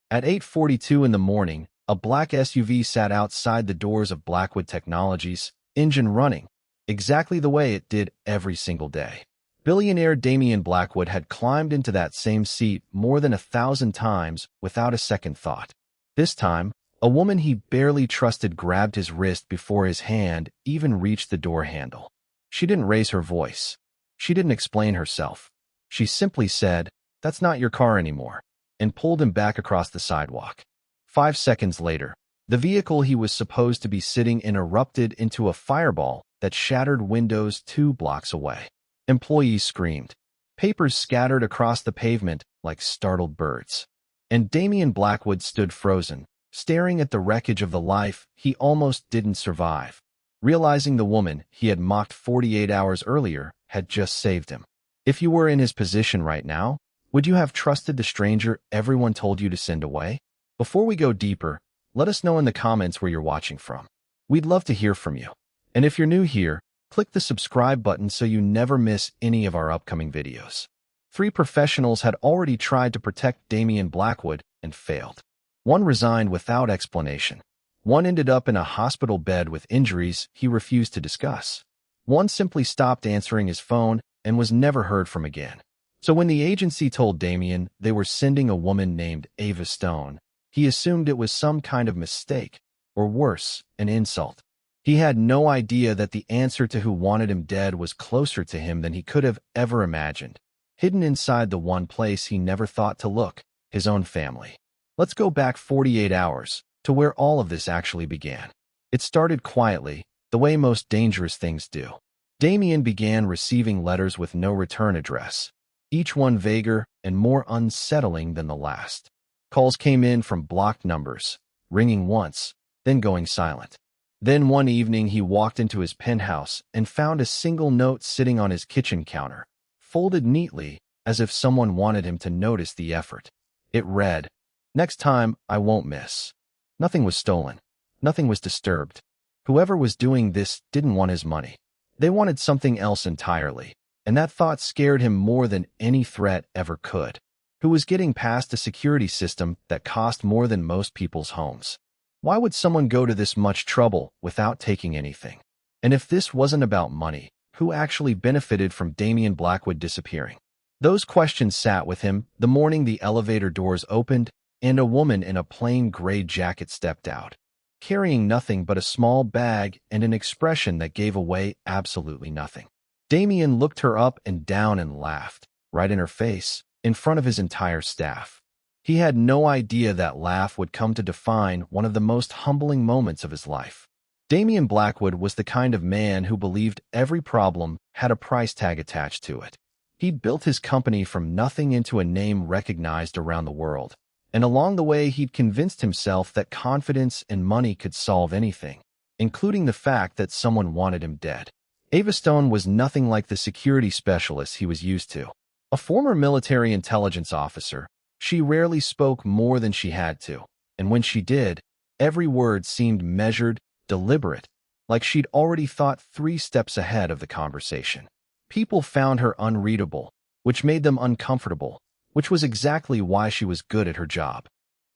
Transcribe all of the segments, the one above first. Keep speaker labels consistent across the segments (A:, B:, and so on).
A: At 8:42 in the morning, a black SUV sat outside the doors of Blackwood Technologies, engine running, exactly the way it did every single day. Billionaire Damien Blackwood had climbed into that same seat more than 1,000 times without a second thought. This time, a woman he barely trusted grabbed his wrist before his hand even reached the door handle. She didn't raise her voice. She didn't explain herself. She simply said, "That's not your car anymore," and pulled him back across the sidewalk. 5 seconds later, the vehicle he was supposed to be sitting in erupted into a fireball that shattered windows 2 blocks away. Employees screamed. Papers scattered across the pavement like startled birds. And Damien Blackwood stood frozen, staring at the wreckage of the life he almost didn't survive, realizing the woman he had mocked 48 hours earlier had just saved him. If you were in his position right now, would you have trusted the stranger everyone told you to send away? Before we go deeper, let us know in the comments where you're watching from. We'd love to hear from you. And if you're new here, click the subscribe button so you never miss any of our upcoming videos. 3 professionals had already tried to protect Damien Blackwood and failed. One resigned without explanation. One ended up in a hospital bed with injuries he refused to discuss. One simply stopped answering his phone and was never heard from again. So when the agency told Damien they were sending a woman named Ava Stone, he assumed it was some kind of mistake, or worse, an insult. He had no idea that the answer to who wanted him dead was closer to him than he could have ever imagined, hidden inside the one place he never thought to look, his own family. Let's go back 48 hours, to where all of this actually began. It started quietly, the way most dangerous things do. Damien began receiving letters with no return address, each one vaguer and more unsettling than the last. Calls came in from blocked numbers, ringing once, then going silent. Then one evening he walked into his penthouse and found a single note sitting on his kitchen counter, folded neatly as if someone wanted him to notice the effort. It read, "Next time, I won't miss." Nothing was stolen. Nothing was disturbed. Whoever was doing this didn't want his money. They wanted something else entirely, and that thought scared him more than any threat ever could. Who was getting past a security system that cost more than most people's homes? Why would someone go to this much trouble without taking anything? And if this wasn't about money, who actually benefited from Damien Blackwood disappearing? Those questions sat with him the morning the elevator doors opened and a woman in a plain gray jacket stepped out, carrying nothing but a small bag and an expression that gave away absolutely nothing. Damien looked her up and down and laughed, right in her face, in front of his entire staff. He had no idea that laugh would come to define one of the most humbling moments of his life. Damien Blackwood was the kind of man who believed every problem had a price tag attached to it. He'd built his company from nothing into a name recognized around the world, and along the way he'd convinced himself that confidence and money could solve anything, including the fact that someone wanted him dead. Ava Stone was nothing like the security specialist he was used to. A former military intelligence officer, she rarely spoke more than she had to, and when she did, every word seemed measured, deliberate, like she'd already thought 3 steps ahead of the conversation. People found her unreadable, which made them uncomfortable, which was exactly why she was good at her job.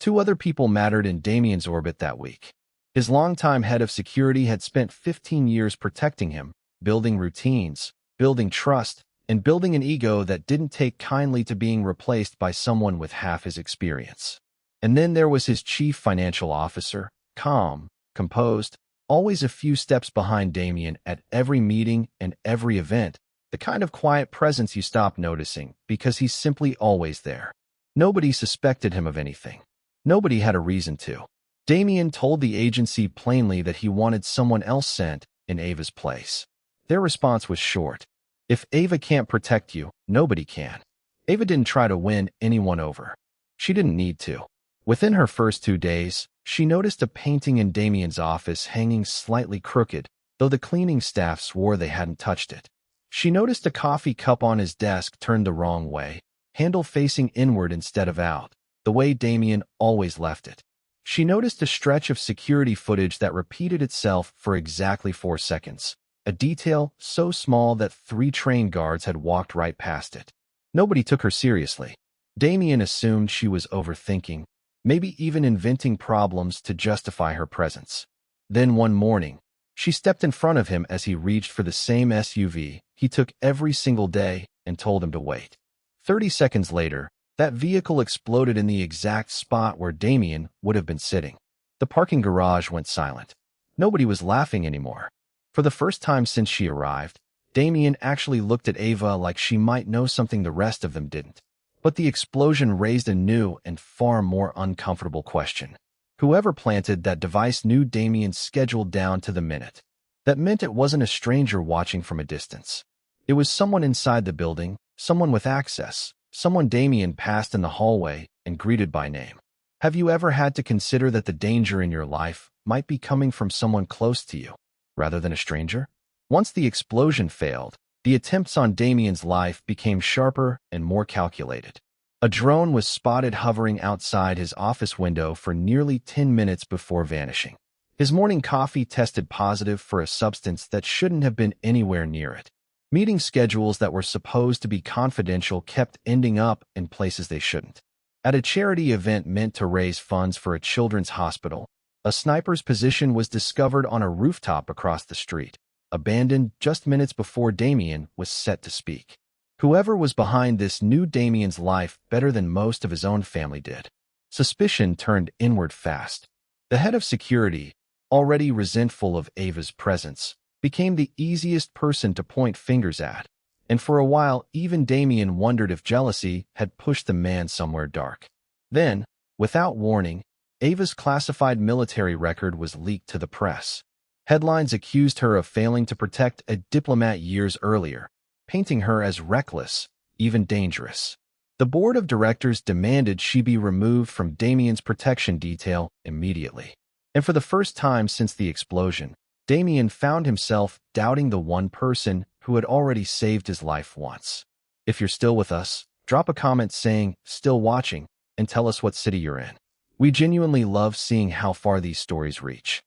A: 2 other people mattered in Damien's orbit that week. His longtime head of security had spent 15 years protecting him, building routines, building trust, and building an ego that didn't take kindly to being replaced by someone with half his experience. And then there was his chief financial officer, calm, composed, always a few steps behind Damien at every meeting and every event, the kind of quiet presence you stop noticing because he's simply always there. Nobody suspected him of anything. Nobody had a reason to. Damien told the agency plainly that he wanted someone else sent in Ava's place. Their response was short. If Ava can't protect you, nobody can. Ava didn't try to win anyone over. She didn't need to. Within her first 2 days, she noticed a painting in Damien's office hanging slightly crooked, though the cleaning staff swore they hadn't touched it. She noticed a coffee cup on his desk turned the wrong way, handle facing inward instead of out, the way Damien always left it. She noticed a stretch of security footage that repeated itself for exactly 4 seconds, a detail so small that 3 train guards had walked right past it. Nobody took her seriously. Damien assumed she was overthinking, maybe even inventing problems to justify her presence. Then one morning, she stepped in front of him as he reached for the same SUV he took every single day and told him to wait. 30 seconds later, that vehicle exploded in the exact spot where Damien would have been sitting. The parking garage went silent. Nobody was laughing anymore. For the first time since she arrived, Damien actually looked at Ava like she might know something the rest of them didn't. But the explosion raised a new and far more uncomfortable question. Whoever planted that device knew Damien's schedule down to the minute. That meant it wasn't a stranger watching from a distance. It was someone inside the building, someone with access, someone Damien passed in the hallway and greeted by name. Have you ever had to consider that the danger in your life might be coming from someone close to you, rather than a stranger? Once the explosion failed, the attempts on Damien's life became sharper and more calculated. A drone was spotted hovering outside his office window for nearly 10 minutes before vanishing. His morning coffee tested positive for a substance that shouldn't have been anywhere near it. Meeting schedules that were supposed to be confidential kept ending up in places they shouldn't. At a charity event meant to raise funds for a children's hospital, a sniper's position was discovered on a rooftop across the street, abandoned just minutes before Damien was set to speak. Whoever was behind this knew Damien's life better than most of his own family did. Suspicion turned inward fast. The head of security, already resentful of Ava's presence, became the easiest person to point fingers at, and for a while even Damien wondered if jealousy had pushed the man somewhere dark. Then, without warning, Ava's classified military record was leaked to the press. Headlines accused her of failing to protect a diplomat years earlier, painting her as reckless, even dangerous. The board of directors demanded she be removed from Damien's protection detail immediately. And for the first time since the explosion, Damien found himself doubting the one person who had already saved his life once. If you're still with us, drop a comment saying, "Still watching," and tell us what city you're in. We genuinely love seeing how far these stories reach.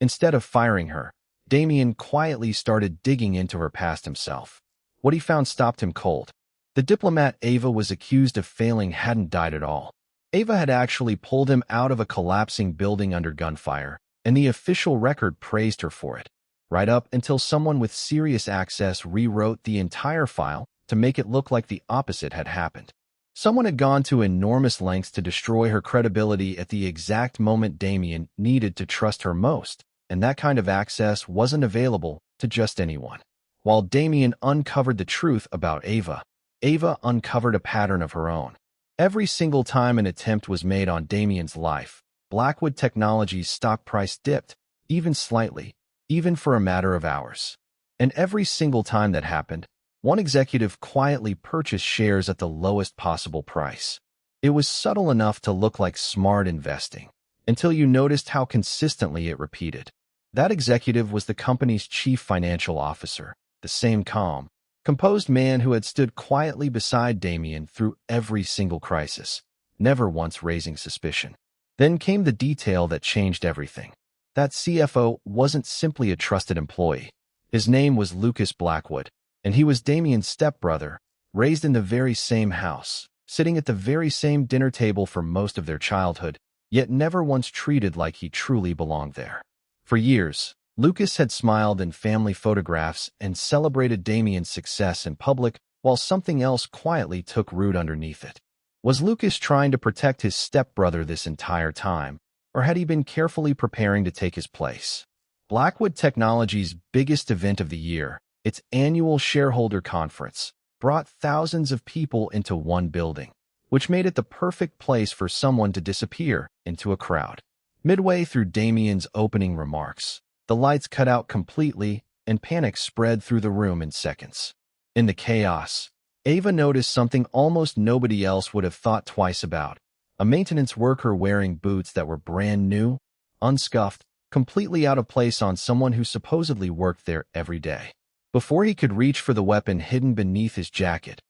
A: Instead of firing her, Damien quietly started digging into her past himself. What he found stopped him cold. The diplomat Ava was accused of failing hadn't died at all. Ava had actually pulled him out of a collapsing building under gunfire, and the official record praised her for it, right up until someone with serious access rewrote the entire file to make it look like the opposite had happened. Someone had gone to enormous lengths to destroy her credibility at the exact moment Damien needed to trust her most, and that kind of access wasn't available to just anyone. While Damien uncovered the truth about Ava, Ava uncovered a pattern of her own. Every single time an attempt was made on Damien's life, Blackwood Technologies' stock price dipped, even slightly, even for a matter of hours. And every single time that happened, one executive quietly purchased shares at the lowest possible price. It was subtle enough to look like smart investing, until you noticed how consistently it repeated. That executive was the company's chief financial officer, the same calm, composed man who had stood quietly beside Damien through every single crisis, never once raising suspicion. Then came the detail that changed everything. That CFO wasn't simply a trusted employee. His name was Lucas Blackwood, and he was Damien's stepbrother, raised in the very same house, sitting at the very same dinner table for most of their childhood, yet never once treated like he truly belonged there. For years, Lucas had smiled in family photographs and celebrated Damien's success in public, while something else quietly took root underneath it. Was Lucas trying to protect his stepbrother this entire time, or had he been carefully preparing to take his place? Blackwood Technologies' biggest event of the year, its annual shareholder conference, brought thousands of people into one building, which made it the perfect place for someone to disappear into a crowd. Midway through Damien's opening remarks, the lights cut out completely and panic spread through the room in seconds. In the chaos, Ava noticed something almost nobody else would have thought twice about. A maintenance worker wearing boots that were brand new, unscuffed, completely out of place on someone who supposedly worked there every day. Before he could reach for the weapon hidden beneath his jacket,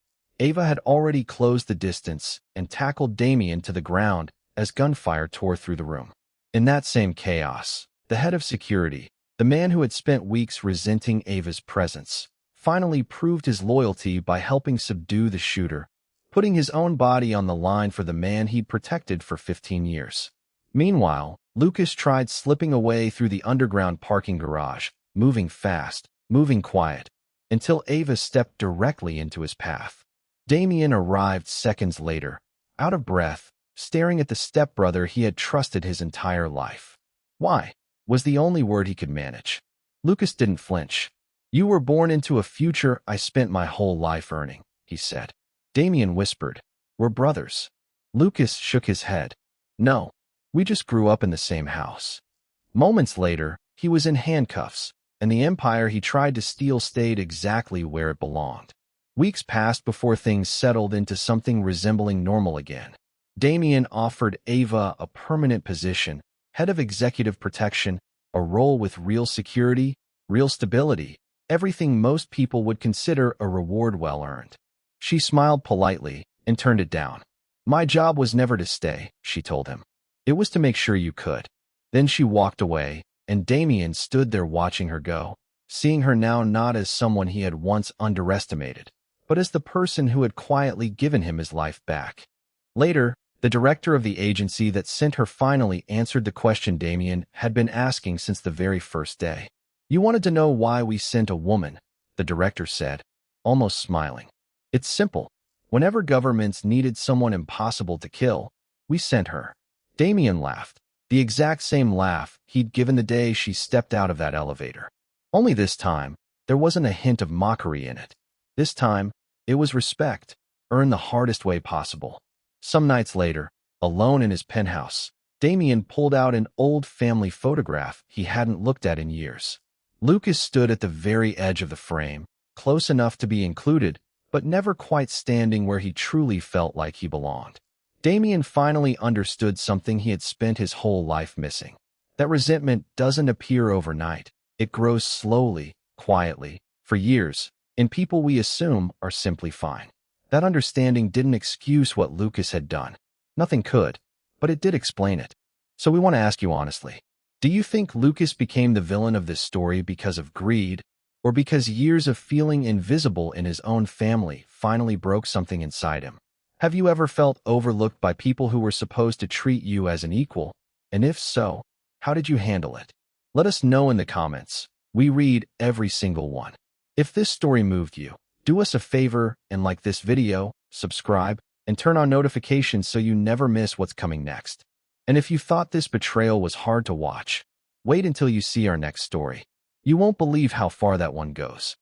A: Ava had already closed the distance and tackled Damien to the ground as gunfire tore through the room. In that same chaos, the head of security, the man who had spent weeks resenting Ava's presence, finally proved his loyalty by helping subdue the shooter, putting his own body on the line for the man he'd protected for 15 years. Meanwhile, Lucas tried slipping away through the underground parking garage, moving fast, moving quiet, until Ava stepped directly into his path. Damien arrived seconds later, out of breath, staring at the stepbrother he had trusted his entire life. "Why?" was the only word he could manage. Lucas didn't flinch. "You were born into a future I spent my whole life earning," he said. Damien whispered, "We're brothers." Lucas shook his head. "No, we just grew up in the same house." Moments later, he was in handcuffs, and the empire he tried to steal stayed exactly where it belonged. Weeks passed before things settled into something resembling normal again. Damien offered Ava a permanent position, head of executive protection, a role with real security, real stability, everything most people would consider a reward well earned. She smiled politely and turned it down. "My job was never to stay," she told him. "It was to make sure you could." Then she walked away, and Damien stood there watching her go, seeing her now not as someone he had once underestimated, but as the person who had quietly given him his life back. Later, the director of the agency that sent her finally answered the question Damien had been asking since the very first day. "You wanted to know why we sent a woman," the director said, almost smiling. "It's simple. Whenever governments needed someone impossible to kill, we sent her." Damien laughed, the exact same laugh he'd given the day she stepped out of that elevator. Only this time, there wasn't a hint of mockery in it. This time, it was respect, earned the hardest way possible. Some nights later, alone in his penthouse, Damien pulled out an old family photograph he hadn't looked at in years. Lucas stood at the very edge of the frame, close enough to be included, but never quite standing where he truly felt like he belonged. Damien finally understood something he had spent his whole life missing. That resentment doesn't appear overnight. It grows slowly, quietly, for years, in people we assume are simply fine. That understanding didn't excuse what Lucas had done. Nothing could, but it did explain it. So we want to ask you honestly, do you think Lucas became the villain of this story because of greed, or because years of feeling invisible in his own family finally broke something inside him? Have you ever felt overlooked by people who were supposed to treat you as an equal? And if so, how did you handle it? Let us know in the comments. We read every single one. If this story moved you, do us a favor and like this video, subscribe, and turn on notifications so you never miss what's coming next. And if you thought this betrayal was hard to watch, wait until you see our next story. You won't believe how far that one goes.